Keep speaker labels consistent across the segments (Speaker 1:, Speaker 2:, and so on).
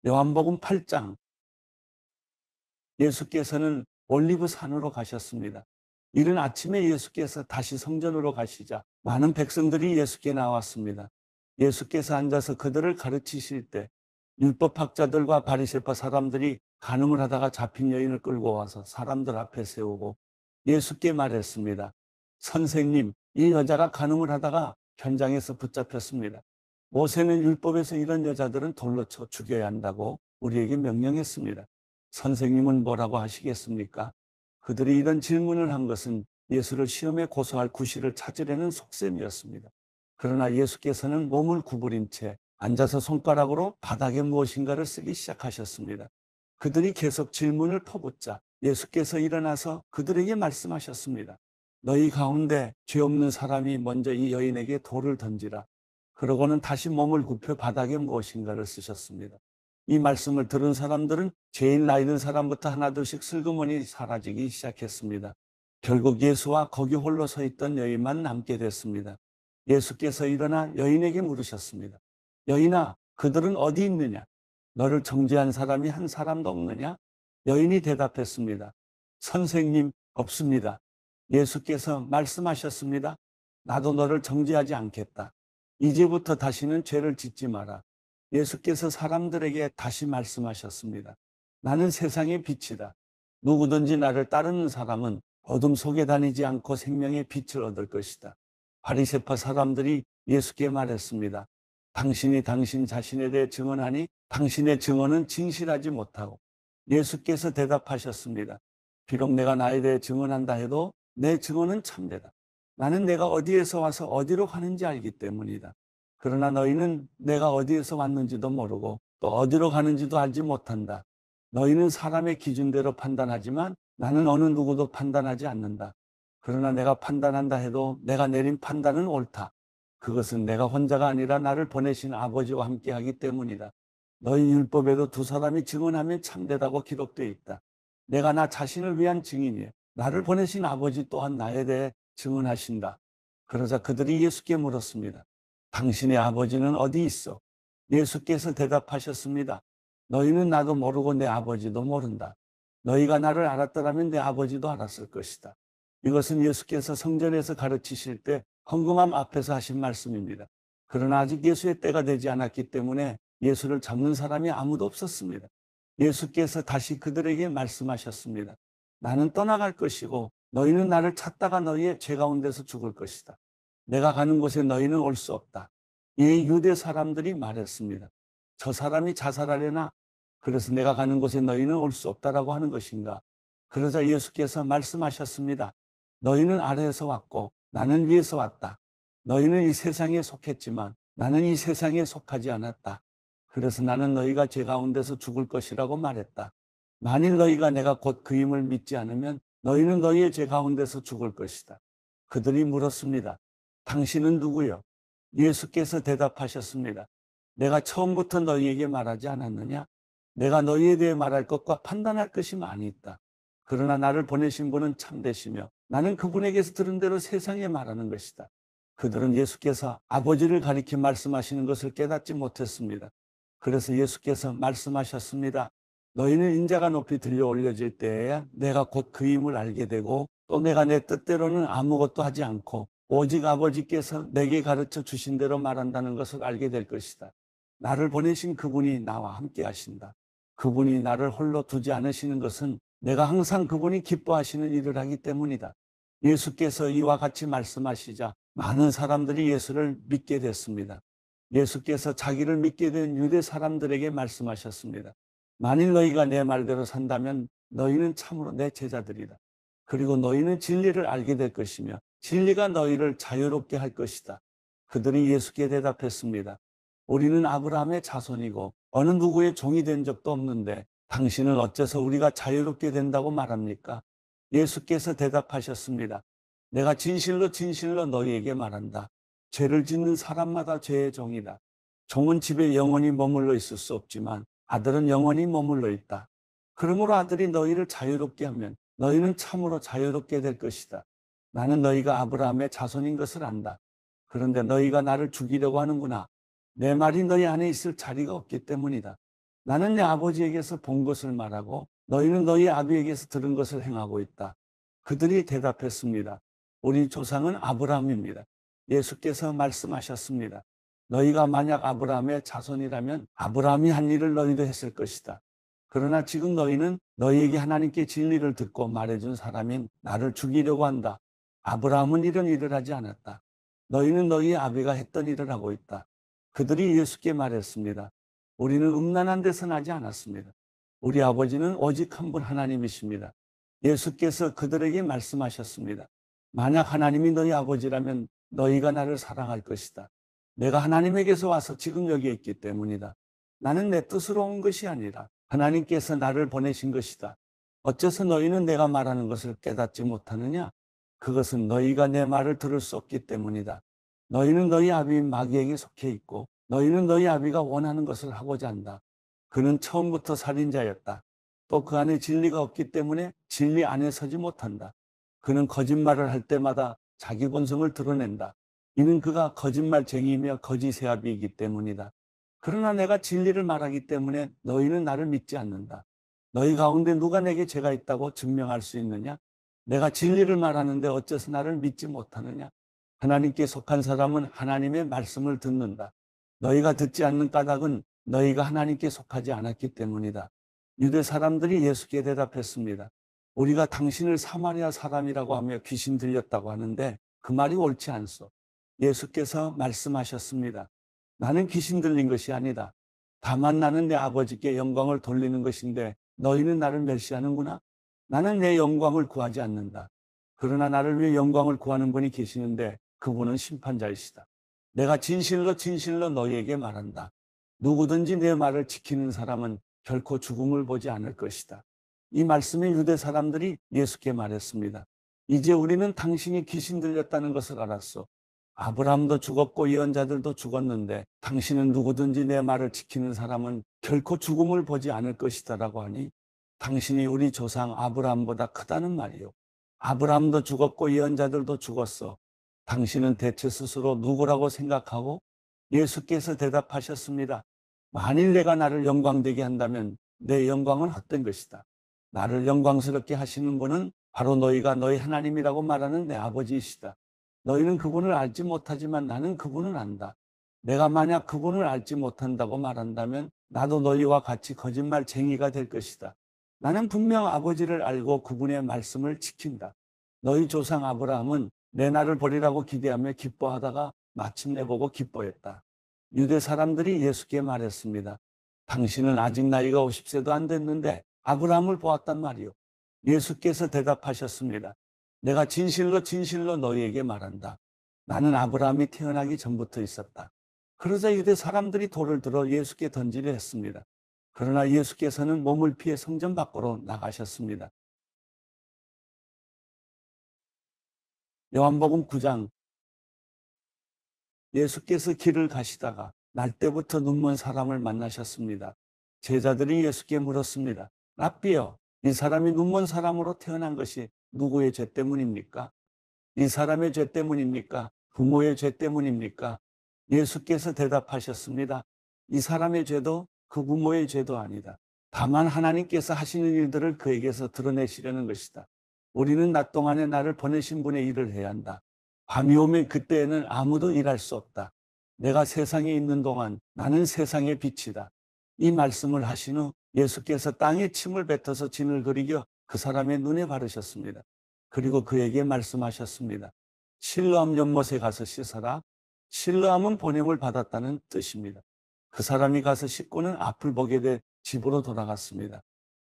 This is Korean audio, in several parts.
Speaker 1: 요한복음 8장, 예수께서는 올리브 산으로 가셨습니다. 이른 아침에 예수께서 다시 성전으로 가시자 많은 백성들이 예수께 나왔습니다. 예수께서 앉아서 그들을 가르치실 때 율법학자들과 바리새파 사람들이 간음을 하다가 잡힌 여인을 끌고 와서 사람들 앞에 세우고 예수께 말했습니다. 선생님, 이 여자가 간음을 하다가 현장에서 붙잡혔습니다. 모세는 율법에서 이런 여자들은 돌로 쳐 죽여야 한다고 우리에게 명령했습니다. 선생님은 뭐라고 하시겠습니까? 그들이 이런 질문을 한 것은 예수를 시험에 고소할 구실을 찾으려는 속셈이었습니다. 그러나 예수께서는 몸을 구부린 채 앉아서 손가락으로 바닥에 무엇인가를 쓰기 시작하셨습니다. 그들이 계속 질문을 퍼붓자 예수께서 일어나서 그들에게 말씀하셨습니다. 너희 가운데 죄 없는 사람이 먼저 이 여인에게 돌을 던지라. 그러고는 다시 몸을 굽혀 바닥에 무엇인가를 쓰셨습니다. 이 말씀을 들은 사람들은 제일 나이 든 사람부터 하나둘씩 슬그머니 사라지기 시작했습니다. 결국 예수와 거기 홀로 서 있던 여인만 남게 됐습니다. 예수께서 일어나 여인에게 물으셨습니다. 여인아, 그들은 어디 있느냐? 너를 정죄한 사람이 한 사람도 없느냐? 여인이 대답했습니다. 선생님, 없습니다. 예수께서 말씀하셨습니다. 나도 너를 정죄하지 않겠다. 이제부터 다시는 죄를 짓지 마라. 예수께서 사람들에게 다시 말씀하셨습니다. 나는 세상의 빛이다. 누구든지 나를 따르는 사람은 어둠 속에 다니지 않고 생명의 빛을 얻을 것이다. 바리새파 사람들이 예수께 말했습니다. 당신이 당신 자신에 대해 증언하니 당신의 증언은 진실하지 못하고 예수께서 대답하셨습니다. 비록 내가 나에 대해 증언한다 해도 내 증언은 참되다. 나는 내가 어디에서 와서 어디로 가는지 알기 때문이다. 그러나 너희는 내가 어디에서 왔는지도 모르고 또 어디로 가는지도 알지 못한다. 너희는 사람의 기준대로 판단하지만 나는 어느 누구도 판단하지 않는다. 그러나 내가 판단한다 해도 내가 내린 판단은 옳다. 그것은 내가 혼자가 아니라 나를 보내신 아버지와 함께하기 때문이다. 너희 율법에도 두 사람이 증언하면 참되다고 기록되어 있다. 내가 나 자신을 위한 증인이야. 나를 보내신 아버지 또한 나에 대해 증언하신다. 그러자 그들이 예수께 물었습니다. 당신의 아버지는 어디 있어? 예수께서 대답하셨습니다. 너희는 나도 모르고 내 아버지도 모른다. 너희가 나를 알았더라면 내 아버지도 알았을 것이다. 이것은 예수께서 성전에서 가르치실 때 헌금함 앞에서 하신 말씀입니다. 그러나 아직 예수의 때가 되지 않았기 때문에 예수를 잡는 사람이 아무도 없었습니다. 예수께서 다시 그들에게 말씀하셨습니다. 나는 떠나갈 것이고 너희는 나를 찾다가 너희의 죄 가운데서 죽을 것이다. 내가 가는 곳에 너희는 올 수 없다. 이 유대 사람들이 말했습니다. 저 사람이 자살하려나? 그래서 내가 가는 곳에 너희는 올 수 없다라고 하는 것인가? 그러자 예수께서 말씀하셨습니다. 너희는 아래에서 왔고 나는 위에서 왔다. 너희는 이 세상에 속했지만 나는 이 세상에 속하지 않았다. 그래서 나는 너희가 죄 가운데서 죽을 것이라고 말했다. 만일 너희가 내가 곧 그임을 믿지 않으면 너희는 너희의 죄 가운데서 죽을 것이다. 그들이 물었습니다. 당신은 누구요? 예수께서 대답하셨습니다. 내가 처음부터 너희에게 말하지 않았느냐? 내가 너희에 대해 말할 것과 판단할 것이 많이 있다. 그러나 나를 보내신 분은 참되시며 나는 그분에게서 들은 대로 세상에 말하는 것이다. 그들은 예수께서 아버지를 가리켜 말씀하시는 것을 깨닫지 못했습니다. 그래서 예수께서 말씀하셨습니다. 너희는 인자가 높이 들려 올려질 때에야 내가 곧 그임을 알게 되고 또 내가 내 뜻대로는 아무것도 하지 않고 오직 아버지께서 내게 가르쳐 주신 대로 말한다는 것을 알게 될 것이다. 나를 보내신 그분이 나와 함께 하신다. 그분이 나를 홀로 두지 않으시는 것은 내가 항상 그분이 기뻐하시는 일을 하기 때문이다. 예수께서 이와 같이 말씀하시자 많은 사람들이 예수를 믿게 됐습니다. 예수께서 자기를 믿게 된 유대 사람들에게 말씀하셨습니다. 만일 너희가 내 말대로 산다면 너희는 참으로 내 제자들이다. 그리고 너희는 진리를 알게 될 것이며 진리가 너희를 자유롭게 할 것이다. 그들이 예수께 대답했습니다. 우리는 아브라함의 자손이고 어느 누구의 종이 된 적도 없는데 당신은 어째서 우리가 자유롭게 된다고 말합니까? 예수께서 대답하셨습니다. 내가 진실로 진실로 너희에게 말한다. 죄를 짓는 사람마다 죄의 종이다. 종은 집에 영원히 머물러 있을 수 없지만 아들은 영원히 머물러 있다. 그러므로 아들이 너희를 자유롭게 하면 너희는 참으로 자유롭게 될 것이다. 나는 너희가 아브라함의 자손인 것을 안다. 그런데 너희가 나를 죽이려고 하는구나. 내 말이 너희 안에 있을 자리가 없기 때문이다. 나는 내 아버지에게서 본 것을 말하고 너희는 너희 아비에게서 들은 것을 행하고 있다. 그들이 대답했습니다. 우리 조상은 아브라함입니다. 예수께서 말씀하셨습니다. 너희가 만약 아브라함의 자손이라면 아브라함이 한 일을 너희도 했을 것이다. 그러나 지금 너희는 너희에게 하나님께 진리를 듣고 말해준 사람인 나를 죽이려고 한다. 아브라함은 이런 일을 하지 않았다. 너희는 너희 아비가 했던 일을 하고 있다. 그들이 예수께 말했습니다. 우리는 음란한 데서 나지 않았습니다. 우리 아버지는 오직 한 분 하나님이십니다. 예수께서 그들에게 말씀하셨습니다. 만약 하나님이 너희 아버지라면 너희가 나를 사랑할 것이다. 내가 하나님에게서 와서 지금 여기에 있기 때문이다. 나는 내 뜻으로 온 것이 아니라 하나님께서 나를 보내신 것이다. 어째서 너희는 내가 말하는 것을 깨닫지 못하느냐? 그것은 너희가 내 말을 들을 수 없기 때문이다. 너희는 너희 아비인 마귀에게 속해 있고 너희는 너희 아비가 원하는 것을 하고자 한다. 그는 처음부터 살인자였다. 또 그 안에 진리가 없기 때문에 진리 안에 서지 못한다. 그는 거짓말을 할 때마다 자기 본성을 드러낸다. 이는 그가 거짓말쟁이이며 거짓의 아비이기 때문이다. 그러나 내가 진리를 말하기 때문에 너희는 나를 믿지 않는다. 너희 가운데 누가 내게 죄가 있다고 증명할 수 있느냐? 내가 진리를 말하는데 어째서 나를 믿지 못하느냐? 하나님께 속한 사람은 하나님의 말씀을 듣는다. 너희가 듣지 않는 까닭은 너희가 하나님께 속하지 않았기 때문이다. 유대 사람들이 예수께 대답했습니다. 우리가 당신을 사마리아 사람이라고 하며 귀신 들렸다고 하는데 그 말이 옳지 않소. 예수께서 말씀하셨습니다. 나는 귀신 들린 것이 아니다. 다만 나는 내 아버지께 영광을 돌리는 것인데 너희는 나를 멸시하는구나. 나는 내 영광을 구하지 않는다. 그러나 나를 위해 영광을 구하는 분이 계시는데 그분은 심판자이시다. 내가 진실로 진실로 너희에게 말한다. 누구든지 내 말을 지키는 사람은 결코 죽음을 보지 않을 것이다. 이 말씀에 유대 사람들이 예수께 말했습니다. 이제 우리는 당신이 귀신 들렸다는 것을 알았소. 아브라함도 죽었고 예언자들도 죽었는데 당신은 누구든지 내 말을 지키는 사람은 결코 죽음을 보지 않을 것이다라고 하니 당신이 우리 조상 아브라함보다 크다는 말이요. 아브라함도 죽었고 예언자들도 죽었어. 당신은 대체 스스로 누구라고 생각하고? 예수께서 대답하셨습니다. 만일 내가 나를 영광되게 한다면 내 영광은 헛된 것이다. 나를 영광스럽게 하시는 분은 바로 너희가 너희 하나님이라고 말하는 내 아버지이시다. 너희는 그분을 알지 못하지만 나는 그분을 안다. 내가 만약 그분을 알지 못한다고 말한다면 나도 너희와 같이 거짓말쟁이가 될 것이다. 나는 분명 아버지를 알고 그분의 말씀을 지킨다. 너희 조상 아브라함은 내 날을 보리라고 기대하며 기뻐하다가 마침내 보고 기뻐했다. 유대 사람들이 예수께 말했습니다. 당신은 아직 나이가 50세도 안 됐는데 아브라함을 보았단 말이요. 예수께서 대답하셨습니다. 내가 진실로 진실로 너희에게 말한다. 나는 아브라함이 태어나기 전부터 있었다. 그러자 유대 사람들이 돌을 들어 예수께 던지려 했습니다. 그러나 예수께서는 몸을 피해 성전 밖으로 나가셨습니다. 요한복음 9장. 예수께서 길을 가시다가 날때부터 눈먼 사람을 만나셨습니다. 제자들이 예수께 물었습니다. 랍비여, 이 사람이 눈먼 사람으로 태어난 것이 누구의 죄 때문입니까? 이 사람의 죄 때문입니까? 부모의 죄 때문입니까? 예수께서 대답하셨습니다. 이 사람의 죄도 그 부모의 죄도 아니다. 다만 하나님께서 하시는 일들을 그에게서 드러내시려는 것이다. 우리는 낮 동안에 나를 보내신 분의 일을 해야 한다. 밤이 오면 그때에는 아무도 일할 수 없다. 내가 세상에 있는 동안 나는 세상의 빛이다. 이 말씀을 하신 후 예수께서 땅에 침을 뱉어서 진을 그리겨 그 사람의 눈에 바르셨습니다. 그리고 그에게 말씀하셨습니다. 실로암 연못에 가서 씻어라. 실로암은 보냄을 받았다는 뜻입니다. 그 사람이 가서 씻고는 앞을 보게 돼 집으로 돌아갔습니다.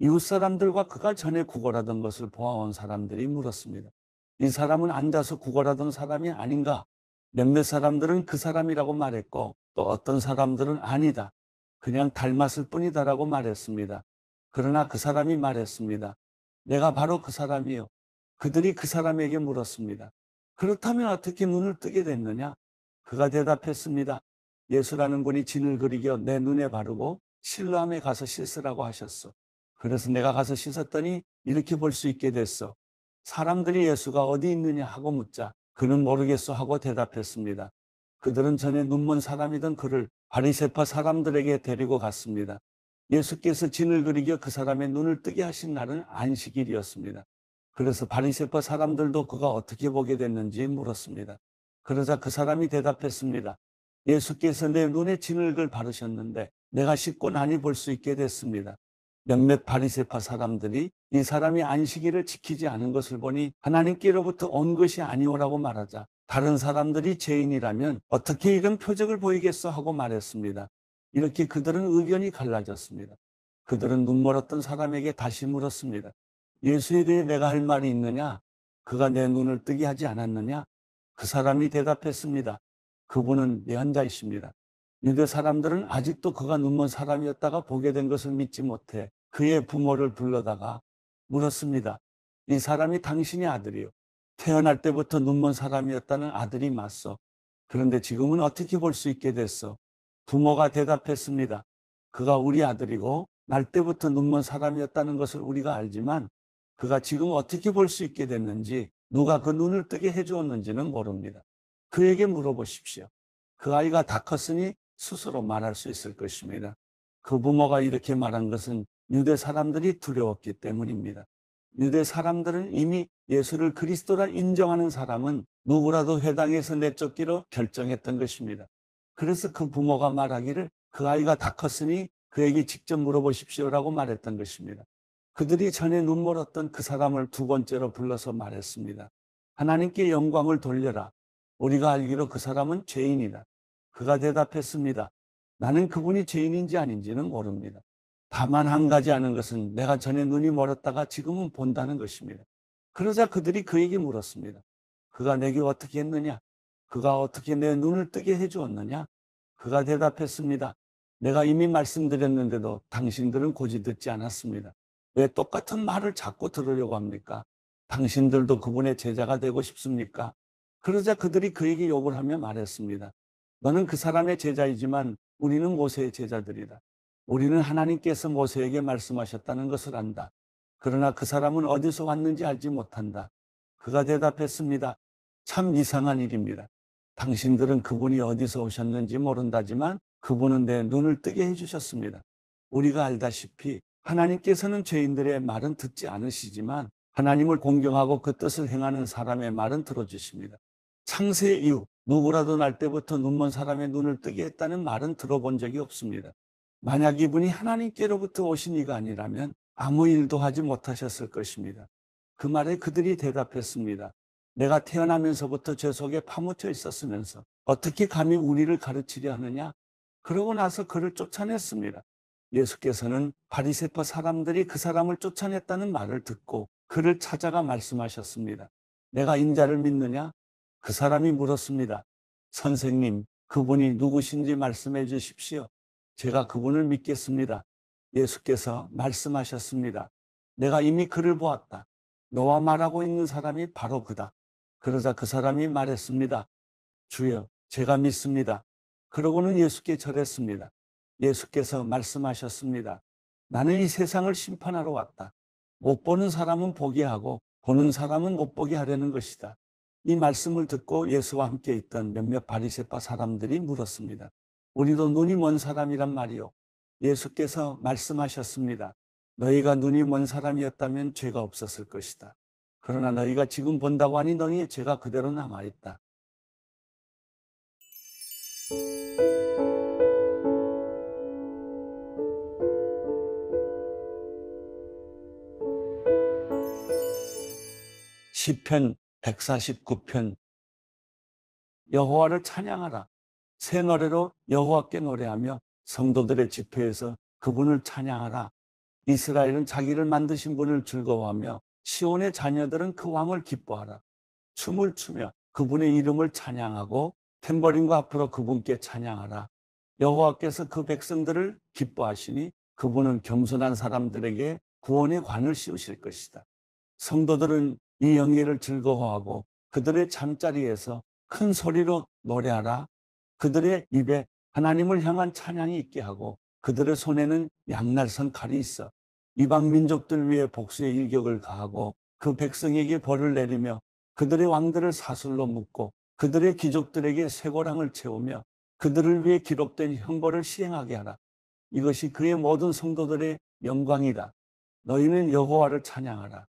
Speaker 1: 이웃 사람들과 그가 전에 구걸하던 것을 보아온 사람들이 물었습니다. 이 사람은 앉아서 구걸하던 사람이 아닌가? 몇몇 사람들은 그 사람이라고 말했고 또 어떤 사람들은 아니다. 그냥 닮았을 뿐이다라고 말했습니다. 그러나 그 사람이 말했습니다. 내가 바로 그 사람이요. 그들이 그 사람에게 물었습니다. 그렇다면 어떻게 눈을 뜨게 됐느냐? 그가 대답했습니다. 예수라는 분이 진을 그리겨 내 눈에 바르고 실로암에 가서 씻으라고 하셨어. 그래서 내가 가서 씻었더니 이렇게 볼 수 있게 됐어. 사람들이 예수가 어디 있느냐 하고 묻자 그는 모르겠어 하고 대답했습니다. 그들은 전에 눈먼 사람이던 그를 바리새파 사람들에게 데리고 갔습니다. 예수께서 진을 그리겨 그 사람의 눈을 뜨게 하신 날은 안식일이었습니다. 그래서 바리새파 사람들도 그가 어떻게 보게 됐는지 물었습니다. 그러자 그 사람이 대답했습니다. 예수께서 내 눈에 진흙을 바르셨는데 내가 씻고 나니 볼 수 있게 됐습니다. 몇몇 바리새파 사람들이 이 사람이 안식일을 지키지 않은 것을 보니 하나님께로부터 온 것이 아니오라고 말하자 다른 사람들이 죄인이라면 어떻게 이런 표적을 보이겠어 하고 말했습니다. 이렇게 그들은 의견이 갈라졌습니다. 그들은 눈멀었던 사람에게 다시 물었습니다. 예수에 대해 내가 할 말이 있느냐? 그가 내 눈을 뜨게 하지 않았느냐? 그 사람이 대답했습니다. 그분은 예언자이십니다. 유대 사람들은 아직도 그가 눈먼 사람이었다가 보게 된 것을 믿지 못해 그의 부모를 불러다가 물었습니다. 이 사람이 당신의 아들이요. 태어날 때부터 눈먼 사람이었다는 아들이 맞소. 그런데 지금은 어떻게 볼 수 있게 됐어? 부모가 대답했습니다. 그가 우리 아들이고 날 때부터 눈먼 사람이었다는 것을 우리가 알지만 그가 지금 어떻게 볼 수 있게 됐는지 누가 그 눈을 뜨게 해주었는지는 모릅니다. 그에게 물어보십시오. 그 아이가 다 컸으니 스스로 말할 수 있을 것입니다. 그 부모가 이렇게 말한 것은 유대 사람들이 두려웠기 때문입니다. 유대 사람들은 이미 예수를 그리스도라 인정하는 사람은 누구라도 회당에서 내쫓기로 결정했던 것입니다. 그래서 그 부모가 말하기를 그 아이가 다 컸으니 그에게 직접 물어보십시오라고 말했던 것입니다. 그들이 전에 눈멀었던 그 사람을 두 번째로 불러서 말했습니다. 하나님께 영광을 돌려라. 우리가 알기로 그 사람은 죄인이다. 그가 대답했습니다. 나는 그분이 죄인인지 아닌지는 모릅니다. 다만 한 가지 아는 것은 내가 전에 눈이 멀었다가 지금은 본다는 것입니다. 그러자 그들이 그에게 물었습니다. 그가 내게 어떻게 했느냐? 그가 어떻게 내 눈을 뜨게 해주었느냐? 그가 대답했습니다. 내가 이미 말씀드렸는데도 당신들은 고지 듣지 않았습니다. 왜 똑같은 말을 자꾸 들으려고 합니까? 당신들도 그분의 제자가 되고 싶습니까? 그러자 그들이 그에게 욕을 하며 말했습니다. 너는 그 사람의 제자이지만 우리는 모세의 제자들이다. 우리는 하나님께서 모세에게 말씀하셨다는 것을 안다. 그러나 그 사람은 어디서 왔는지 알지 못한다. 그가 대답했습니다. 참 이상한 일입니다. 당신들은 그분이 어디서 오셨는지 모른다지만 그분은 내 눈을 뜨게 해주셨습니다. 우리가 알다시피 하나님께서는 죄인들의 말은 듣지 않으시지만 하나님을 공경하고 그 뜻을 행하는 사람의 말은 들어주십니다. 창세 이후 누구라도 날 때부터 눈먼 사람의 눈을 뜨게 했다는 말은 들어본 적이 없습니다. 만약 이분이 하나님께로부터 오신 이가 아니라면 아무 일도 하지 못하셨을 것입니다. 그 말에 그들이 대답했습니다. 내가 태어나면서부터 죄 속에 파묻혀 있었으면서 어떻게 감히 우리를 가르치려 하느냐? 그러고 나서 그를 쫓아냈습니다. 예수께서는 바리새파 사람들이 그 사람을 쫓아냈다는 말을 듣고 그를 찾아가 말씀하셨습니다. 내가 인자를 믿느냐? 그 사람이 물었습니다. 선생님, 그분이 누구신지 말씀해 주십시오. 제가 그분을 믿겠습니다. 예수께서 말씀하셨습니다. 내가 이미 그를 보았다. 너와 말하고 있는 사람이 바로 그다. 그러자 그 사람이 말했습니다. 주여, 제가 믿습니다. 그러고는 예수께 절했습니다. 예수께서 말씀하셨습니다. 나는 이 세상을 심판하러 왔다. 못 보는 사람은 보게 하고 보는 사람은 못 보게 하려는 것이다. 이 말씀을 듣고 예수와 함께 있던 몇몇 바리새파 사람들이 물었습니다. 우리도 눈이 먼 사람이란 말이요. 예수께서 말씀하셨습니다. 너희가 눈이 먼 사람이었다면 죄가 없었을 것이다. 그러나 너희가 지금 본다고 하니 너희의 죄가 그대로 남아있다. 시편 149편 여호와를 찬양하라. 새 노래로 여호와께 노래하며 성도들의 집회에서 그분을 찬양하라. 이스라엘은 자기를 만드신 분을 즐거워하며 시온의 자녀들은 그 왕을 기뻐하라. 춤을 추며 그분의 이름을 찬양하고 탬버린과 앞으로 그분께 찬양하라. 여호와께서 그 백성들을 기뻐하시니 그분은 겸손한 사람들에게 구원의 관을 씌우실 것이다. 성도들은 이 영예를 즐거워하고 그들의 잠자리에서 큰 소리로 노래하라. 그들의 입에 하나님을 향한 찬양이 있게 하고 그들의 손에는 양날선 칼이 있어 이방 민족들 위해 복수의 일격을 가하고 그 백성에게 벌을 내리며 그들의 왕들을 사슬로 묶고 그들의 귀족들에게 쇠고랑을 채우며 그들을 위해 기록된 형벌을 시행하게 하라. 이것이 그의 모든 성도들의 영광이다. 너희는 여호와를 찬양하라.